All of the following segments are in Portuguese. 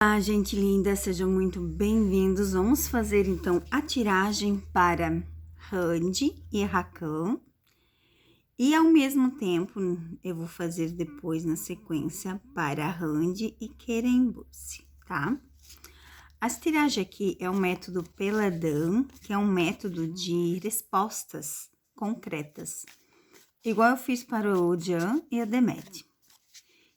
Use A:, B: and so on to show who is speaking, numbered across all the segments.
A: Olá, gente linda, sejam muito bem-vindos. Vamos fazer então a tiragem para Randy e Rakan. E ao mesmo tempo, eu vou fazer depois na sequência para Randy e Querembuci, tá? As tiragens aqui é o método Peladan, que é um método de respostas concretas. Igual eu fiz para o Jan e a Demet.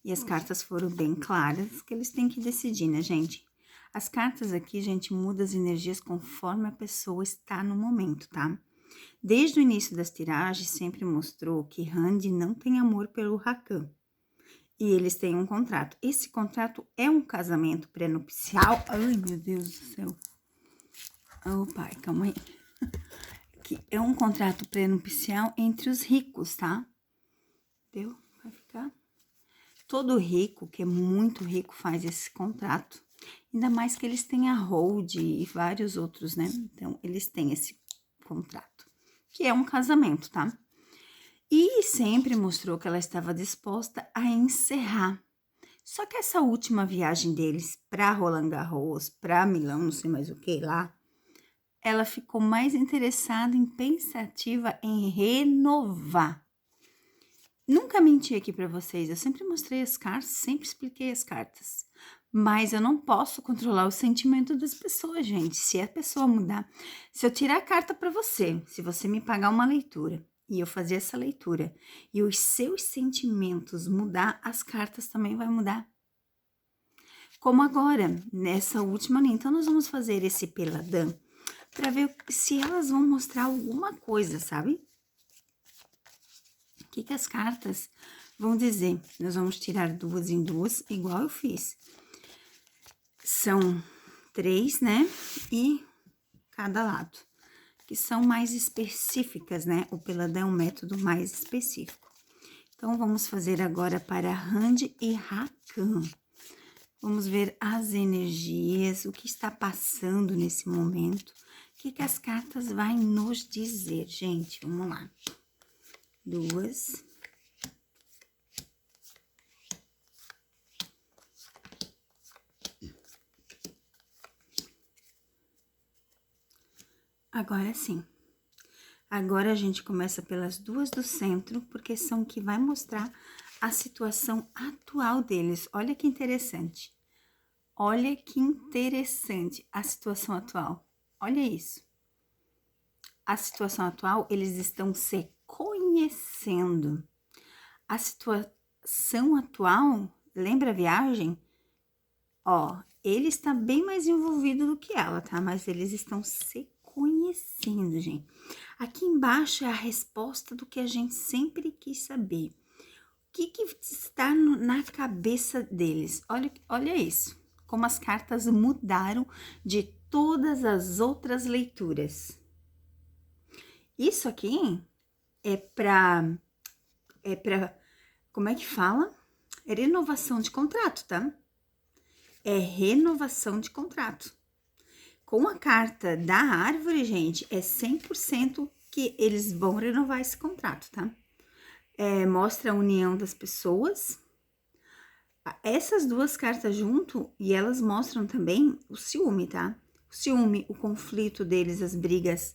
A: E as cartas foram bem claras, que eles têm que decidir, né, gente? As cartas aqui, gente, mudam as energias conforme a pessoa está no momento, tá? Desde o início das tiragens, sempre mostrou que Randy não tem amor pelo Rakan. E eles têm um contrato. Esse contrato é um casamento pré-nupcial. Ai, meu Deus do céu. Oh, pai, calma aí. Que é um contrato pré-nupcial entre os ricos, tá? Deu? Vai ficar... Todo rico, que é muito rico, faz esse contrato. Ainda mais que eles têm a Hold e vários outros, né? Então, eles têm esse contrato, que é um casamento, tá? E sempre mostrou que ela estava disposta a encerrar. Só que essa última viagem deles para Roland Garros, para Milão, não sei mais o que lá, ela ficou mais interessada em pensativa em renovar. Nunca menti aqui para vocês, eu sempre mostrei as cartas, sempre expliquei as cartas. Mas eu não posso controlar o sentimento das pessoas, gente. Se a pessoa mudar, se eu tirar a carta para você, se você me pagar uma leitura e eu fazer essa leitura e os seus sentimentos mudar, as cartas também vai mudar. Como agora, nessa última linha. Então, nós vamos fazer esse peladão para ver se elas vão mostrar alguma coisa, sabe? O que as cartas vão dizer? Nós vamos tirar duas em duas, igual eu fiz. São 3, né? E cada lado. Que são mais específicas, né? O peladão é um método mais específico. Então, vamos fazer agora para Randy e Rakan. Vamos ver as energias, o que está passando nesse momento. O que as cartas vão nos dizer, gente? Vamos lá. 2. Agora sim. Agora a gente começa pelas 2 do centro, porque são que vai mostrar a situação atual deles. Olha que interessante. Olha que interessante a situação atual. Olha isso. A situação atual, eles estão se conhecendo. A situação atual, lembra a viagem? Ó, ele está bem mais envolvido do que ela, tá? Mas eles estão se conhecendo, gente. Aqui embaixo é a resposta do que a gente sempre quis saber. O que está na cabeça deles? Olha isso. Como as cartas mudaram de todas as outras leituras. Isso aqui é para como é que fala? É renovação de contrato, tá? É renovação de contrato. Com a carta da árvore, gente, é 100% que eles vão renovar esse contrato, tá? Mostra a união das pessoas. Essas duas cartas junto, e elas mostram também o ciúme, tá? O ciúme, o conflito deles, as brigas.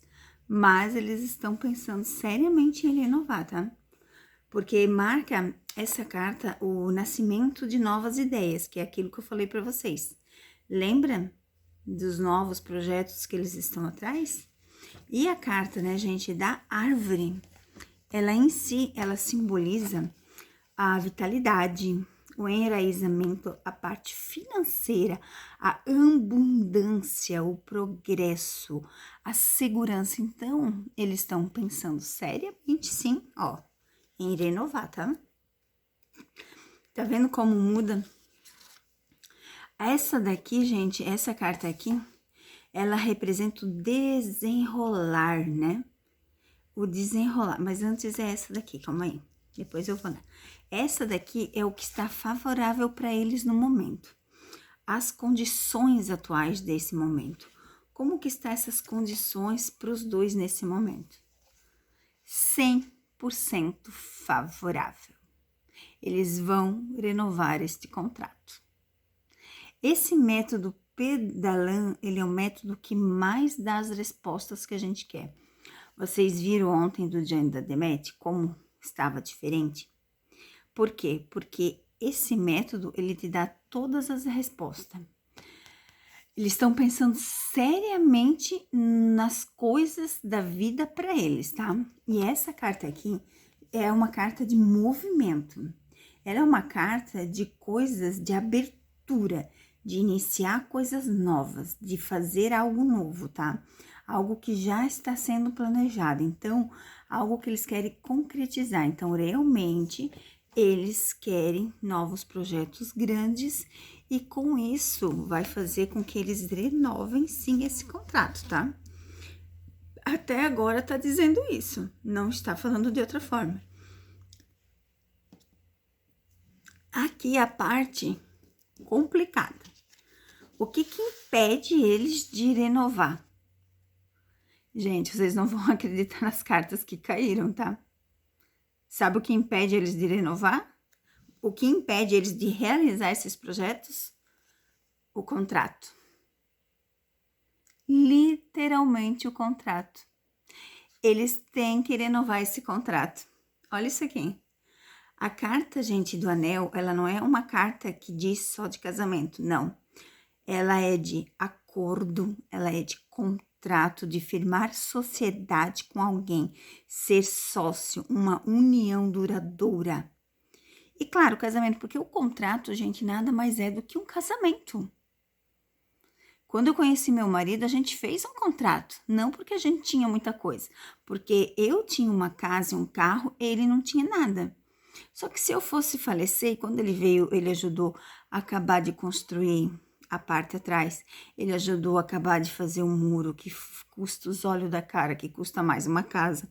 A: Mas eles estão pensando seriamente em renovar, tá? Porque marca essa carta o nascimento de novas ideias, que é aquilo que eu falei para vocês. Lembra dos novos projetos que eles estão atrás? E a carta, né, gente, da árvore, ela em si, ela simboliza a vitalidade, o enraizamento, a parte financeira, a abundância, o progresso, a segurança. Então, eles estão pensando seriamente, sim, ó, em renovar, tá? Tá vendo como muda? Essa daqui, gente, essa carta aqui, ela representa o desenrolar, né? O desenrolar. Mas antes é essa daqui, calma aí. Depois eu vou dar. Essa daqui é o que está favorável para eles no momento. As condições atuais desse momento. Como que está essas condições para os dois nesse momento? 100% favorável. Eles vão renovar este contrato. Esse método Pedalan, ele é o método que mais dá as respostas que a gente quer. Vocês viram ontem do Gianni da Demet como estava diferente? Por quê? Porque esse método, ele te dá todas as respostas. Eles estão pensando seriamente nas coisas da vida para eles, tá? E essa carta aqui é uma carta de movimento. Ela é uma carta de coisas de abertura, de iniciar coisas novas, de fazer algo novo, tá? Algo que já está sendo planejado. Então, algo que eles querem concretizar. Então, realmente, eles querem novos projetos grandes e com isso vai fazer com que eles renovem sim esse contrato, tá? Até agora tá dizendo isso, não está falando de outra forma. Aqui a parte complicada. O que impede eles de renovar? Gente, vocês não vão acreditar nas cartas que caíram, tá? Sabe o que impede eles de renovar? O que impede eles de realizar esses projetos? O contrato. Literalmente o contrato. Eles têm que renovar esse contrato. Olha isso aqui. A carta, gente, do anel, ela não é uma carta que diz só de casamento, não. Ela é de acordo, ela é de contrato, de firmar sociedade com alguém, ser sócio, uma união duradoura. E claro, o casamento, porque o contrato, gente, nada mais é do que um casamento. Quando eu conheci meu marido, a gente fez um contrato, não porque a gente tinha muita coisa, porque eu tinha uma casa e um carro, ele não tinha nada. Só que se eu fosse falecer, e quando ele veio, ele ajudou a acabar de construir a parte atrás, ele ajudou a acabar de fazer um muro que custa os olhos da cara, que custa mais uma casa.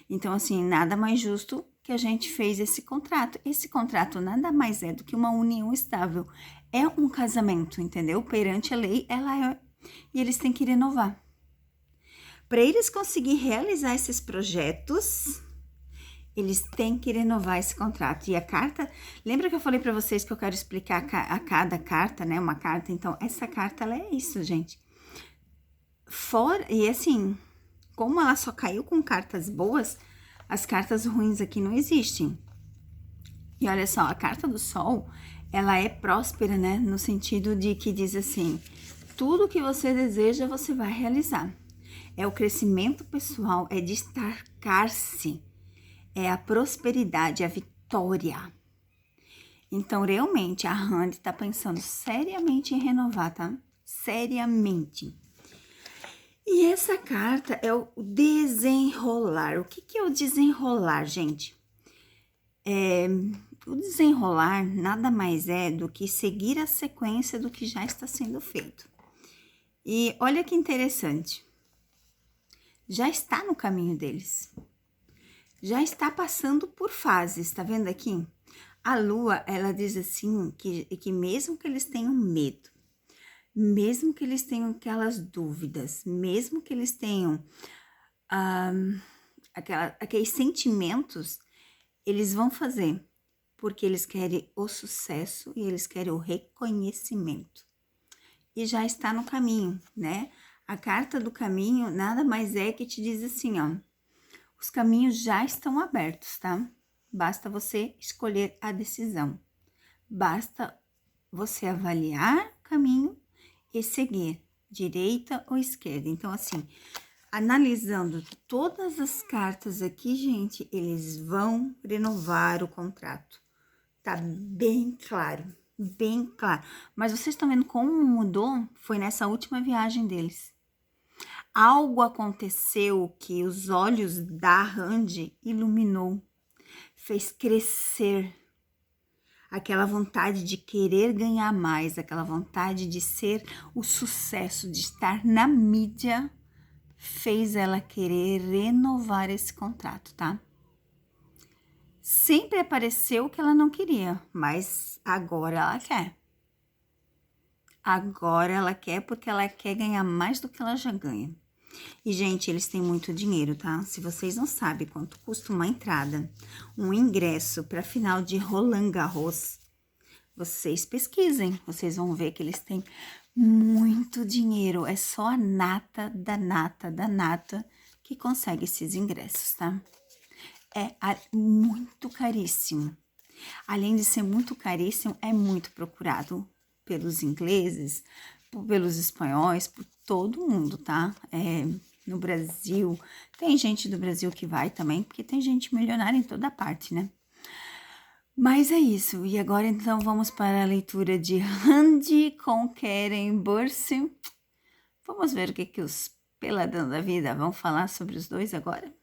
A: Então, assim, nada mais justo que a gente fez esse contrato. Esse contrato nada mais é do que uma união estável. É um casamento, entendeu? Perante a lei, ela é. E eles têm que renovar. Para eles conseguirem realizar esses projetos, eles têm que renovar esse contrato. E a carta, lembra que eu falei para vocês que eu quero explicar a cada carta, né? Uma carta. Então, essa carta, ela é isso, gente. E assim, como ela só caiu com cartas boas, as cartas ruins aqui não existem. E olha só, a carta do Sol, ela é próspera, né? No sentido de que diz assim, tudo que você deseja, você vai realizar. É o crescimento pessoal, é destacar-se, é a prosperidade, a vitória. Então, realmente, a Randy tá pensando seriamente em renovar, tá? Seriamente. E essa carta é o desenrolar. O que é o desenrolar, gente? O desenrolar nada mais é do que seguir a sequência do que já está sendo feito. E olha que interessante. Já está no caminho deles. Já está passando por fases, tá vendo aqui? A lua, ela diz assim, que mesmo que eles tenham medo, mesmo que eles tenham aquelas dúvidas, mesmo que eles tenham aqueles sentimentos, eles vão fazer, porque eles querem o sucesso e eles querem o reconhecimento. E já está no caminho, né? A carta do caminho nada mais é que te diz assim, ó, os caminhos já estão abertos, tá? Basta você escolher a decisão. Basta você avaliar o caminho e seguir, direita ou esquerda. Então, assim, analisando todas as cartas aqui, gente, eles vão renovar o contrato. Tá bem claro, bem claro. Mas vocês estão vendo como mudou? Foi nessa última viagem deles. Algo aconteceu que os olhos da Randy iluminou, fez crescer aquela vontade de querer ganhar mais, aquela vontade de ser o sucesso, de estar na mídia, fez ela querer renovar esse contrato, tá? Sempre apareceu o que ela não queria, mas agora ela quer. Agora ela quer porque ela quer ganhar mais do que ela já ganha. E, gente, eles têm muito dinheiro, tá? Se vocês não sabem quanto custa uma entrada, um ingresso para final de Roland Garros, vocês pesquisem, vocês vão ver que eles têm muito dinheiro. É só a nata da nata da nata que consegue esses ingressos, tá? É muito caríssimo. Além de ser muito caríssimo, é muito procurado pelos ingleses, pelos espanhóis, por todo mundo, tá? No Brasil, tem gente do Brasil que vai também, porque tem gente milionária em toda parte, né? Mas é isso, e agora então vamos para a leitura de Randy com Keren Bursi. Vamos ver o que os peladão da vida vão falar sobre os dois agora?